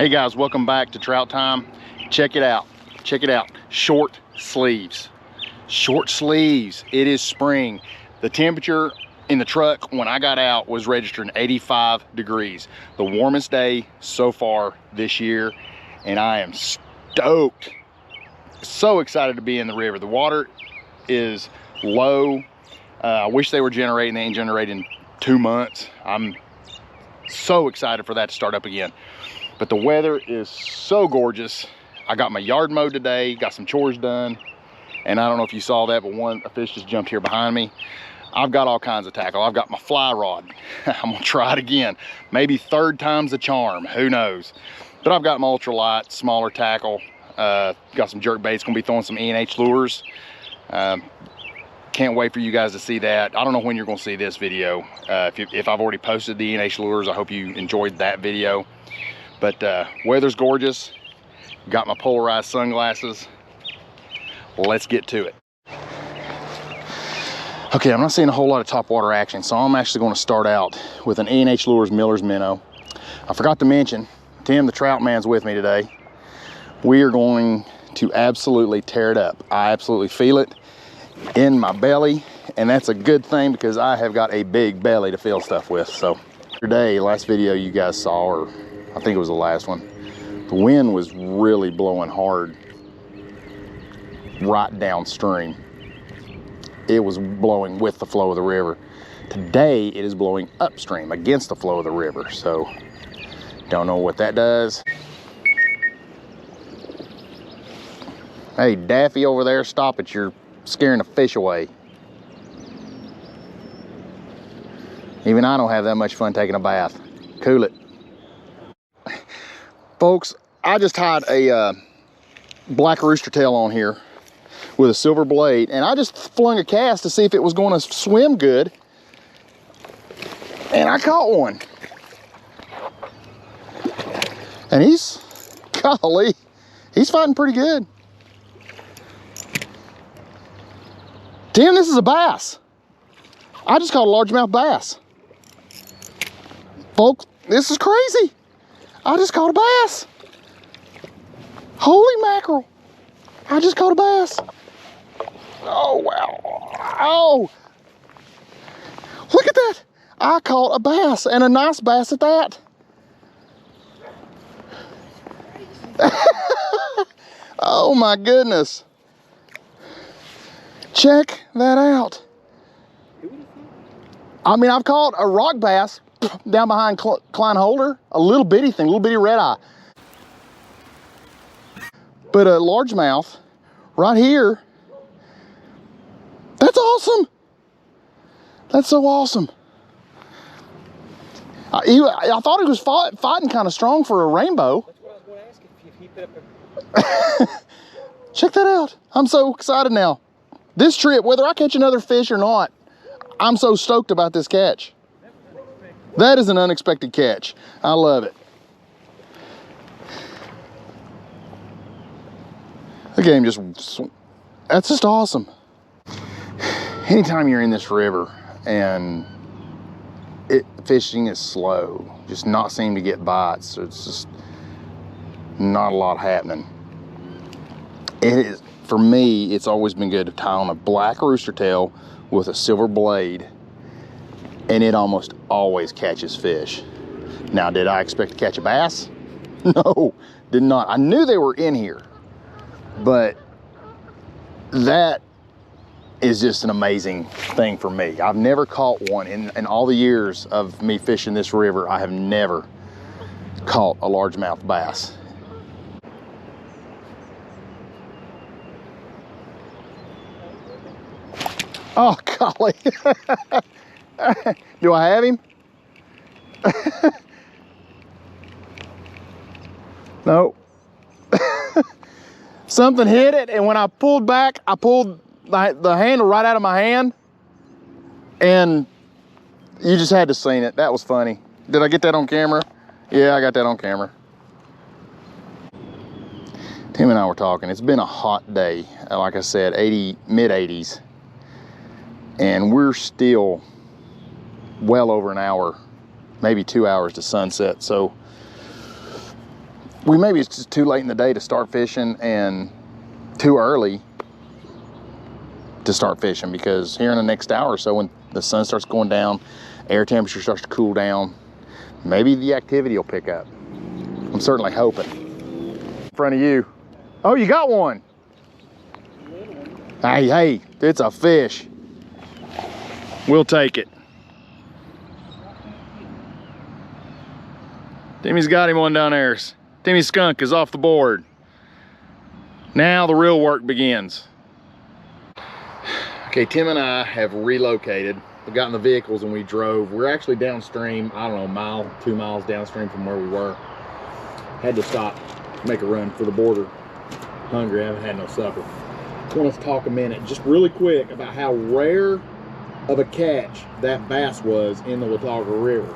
Hey guys, welcome back to Trout Time. Check it out. Check it out. Short sleeves. Short sleeves. It is spring. The temperature in the truck when I got out was registering 85 degrees. The warmest day so far this year, and I am stoked. So excited to be in the river. The water is low. I wish they were generating. They ain't generating 2 months. I'm so excited for that to start up again. But the weather is so gorgeous. I got my yard mowed today, got some chores done. And I don't know if you saw that, but a fish just jumped here behind me. I've got all kinds of tackle. I've got my fly rod. I'm gonna try it again. Maybe third time's the charm, who knows? But I've got my ultralight, smaller tackle. Got some jerk baits, gonna be throwing some E&H lures. Can't wait for you guys to see that. I don't know when you're gonna see this video. If I've already posted the E&H lures, I hope you enjoyed that video. But weather's gorgeous. Got my polarized sunglasses. Let's get to it. Okay, I'm not seeing a whole lot of topwater action, so I'm actually going to start out with an E&H Lures Miller's Minnow. I forgot to mention, Tim the Trout Man's with me today. We are going to absolutely tear it up. I absolutely feel it in my belly, and that's a good thing because I have got a big belly to fill stuff with. So today, last video you guys saw, or I think it was the last one, the wind was really blowing hard right downstream. It was blowing with the flow of the river. Today it is blowing upstream against the flow of the river, so don't know what that does. Hey Daffy over there, stop it, you're scaring the fish away. Even I don't have that much fun taking a bath. Cool it. Folks, I just tied a black rooster tail on here with a silver blade, and I just flung a cast to see if it was going to swim good, and I caught one. And golly, he's fighting pretty good. Tim, this is a bass. I just caught a largemouth bass. Folks, this is crazy. I just caught a bass. Holy mackerel. I just caught a bass. Oh, wow. Oh, look at that. I caught a bass, and a nice bass at that. Oh my goodness. Check that out. I mean, I've caught a rock bass down behind Klein Holder, a little bitty thing, little bitty red eye. But a largemouth right here, that's awesome. That's so awesome. I thought he was fighting kind of strong for a rainbow. That's what I was going to ask, if he put up a... Check that out. I'm so excited now. This trip, whether I catch another fish or not, I'm so stoked about this catch. That is an unexpected catch. I love it. The game that's just awesome. Anytime you're in this river and fishing is slow, just not seem to get bites, so it's just not a lot happening. It is, for me, it's always been good to tie on a black rooster tail with a silver blade, and it almost always catches fish. Now, did I expect to catch a bass? No, did not. I knew they were in here, but that is just an amazing thing for me. I've never caught one in all the years of me fishing this river. I have never caught a largemouth bass. Oh, golly. Do I have him? No. Something hit it, and when I pulled back, I pulled the handle right out of my hand, and you just had to seen it. That was funny. Did I get that on camera? Yeah, I got that on camera. Tim and I were talking. It's been a hot day. Like I said, mid-80s. And we're still well over an hour, maybe 2 hours to sunset. So maybe it's just too late in the day to start fishing and too early to start fishing, because here in the next hour or so, when the sun starts going down, air temperature starts to cool down, maybe the activity will pick up. I'm certainly hoping. In front of you. Oh, you got one. Hey, it's a fish. We'll take it. Timmy's got him one down there. Timmy's skunk is off the board. Now the real work begins. Okay, Tim and I have relocated. We got in the vehicles and we drove. We're actually downstream, I don't know, a mile, 2 miles downstream from where we were. Had to stop, make a run for the border. Hungry, I haven't had no supper. I want to talk a minute, just really quick, about how rare of a catch that bass was in the Watauga River.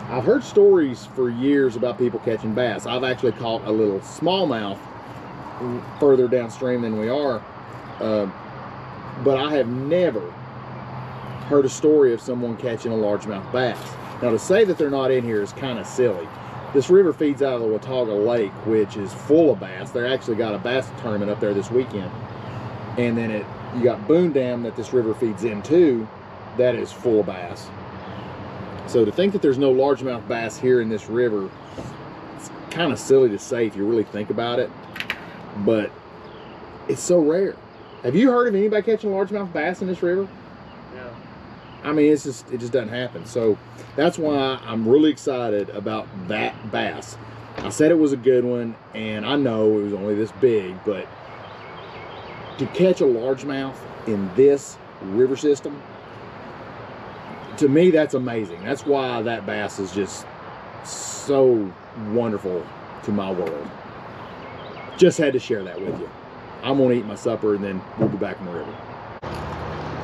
I've heard stories for years about people catching bass. I've actually caught a little smallmouth further downstream than we are, but I have never heard a story of someone catching a largemouth bass. Now, to say that they're not in here is kind of silly. This river feeds out of the Watauga Lake, which is full of bass. They actually got a bass tournament up there this weekend. And then you got Boone Dam that this river feeds into, that is full of bass. So to think that there's no largemouth bass here in this river, it's kind of silly to say if you really think about it, but it's so rare. Have you heard of anybody catching largemouth bass in this river? No. I mean, it just doesn't happen. So that's why I'm really excited about that bass. I said it was a good one, and I know it was only this big, but to catch a largemouth in this river system, to me, that's amazing. That's why that bass is just so wonderful to my world. Just had to share that with you. I'm gonna eat my supper and then we'll be back in the river.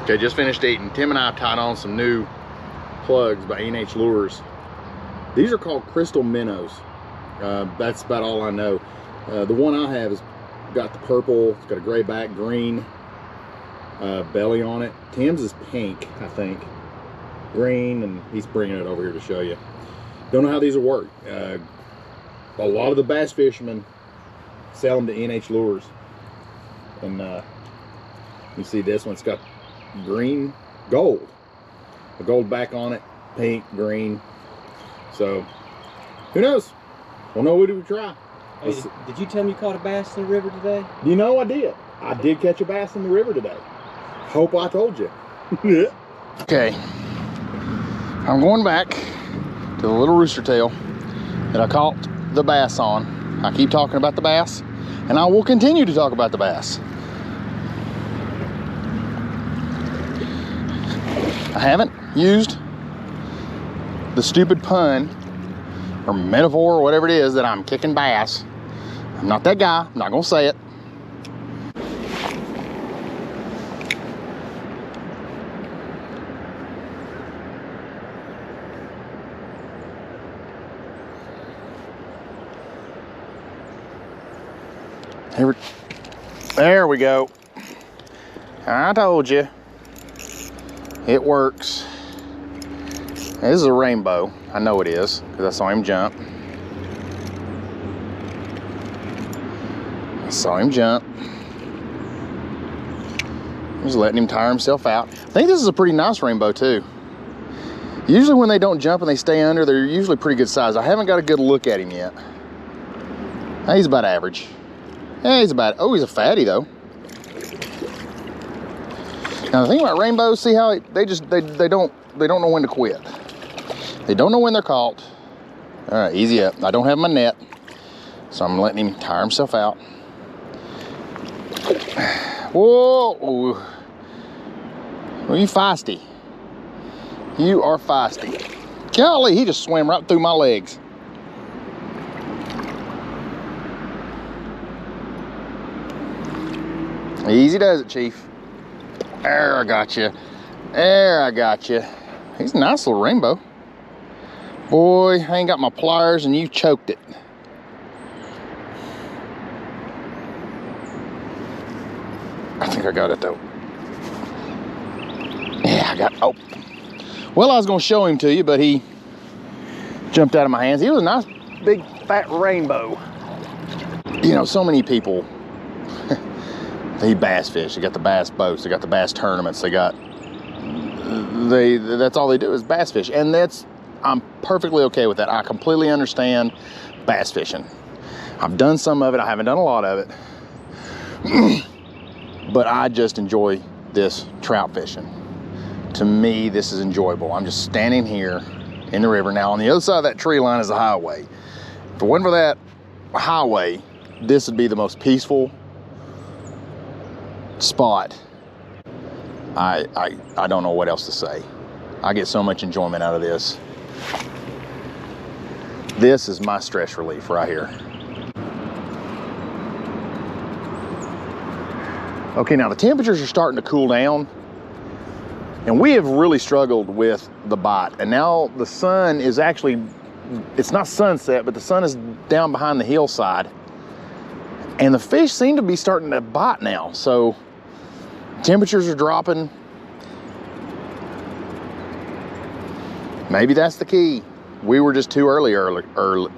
Okay, just finished eating. Tim and I tied on some new plugs by E&H Lures. These are called crystal minnows. That's about all I know. The one I have has got the purple, it's got a gray back, green belly on it. Tim's is pink, I think. Green, and he's bringing it over here to show you. Don't know how these will work. A lot of the bass fishermen sell them to E&H Lures. And you see this one's got green, gold. A gold back on it, pink, green. So, who knows? We'll know what we try. Hey, did you tell me you caught a bass in the river today? You know I did. I did catch a bass in the river today. Hope I told you. Okay. I'm going back to the little rooster tail that I caught the bass on. I keep talking about the bass, and I will continue to talk about the bass. I haven't used the stupid pun or metaphor or whatever it is that I'm kicking bass. I'm not that guy. I'm not going to say it. There we go. I told you. It works. This is a rainbow. I know it is, because I saw him jump. Just letting him tire himself out. I think this is a pretty nice rainbow too. Usually when they don't jump and they stay under, they're usually pretty good size. I haven't got a good look at him yet. He's about average. Yeah, he's about, oh, he's a fatty though. Now the thing about rainbows, see how they don't know when to quit. They don't know when they're caught. All right, easy up. I don't have my net, so I'm letting him tire himself out. Whoa, well, you feisty. You are feisty. Golly, he just swam right through my legs. Easy does it, Chief. There, I got you. There, I got you. He's a nice little rainbow. Boy, I ain't got my pliers and you choked it. I think I got it though. Yeah, I got, oh. Well, I was gonna show him to you, but he jumped out of my hands. He was a nice big fat rainbow. You know, so many people, they bass fish. They got the bass boats. They got the bass tournaments. That's all they do is bass fish. And I'm perfectly okay with that. I completely understand bass fishing. I've done some of it. I haven't done a lot of it. But I just enjoy this trout fishing. To me, this is enjoyable. I'm just standing here in the river. Now, on the other side of that tree line is the highway. If it wasn't for that highway, this would be the most peaceful spot. I don't know what else to say. I get so much enjoyment out of this. This is my stress relief right here. Okay, now the temperatures are starting to cool down, and we have really struggled with the bite. And now the sun is actually, it's not sunset, but the sun is down behind the hillside. And the fish seem to be starting to bite now. So temperatures are dropping. Maybe that's the key. We were just too early earlier.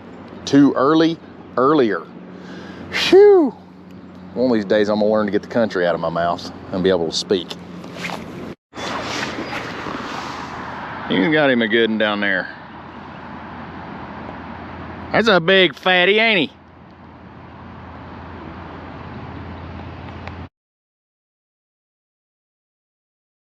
Phew. One of these days I'm gonna learn to get the country out of my mouth and be able to speak. You got him a good one down there. That's a big fatty, ain't he?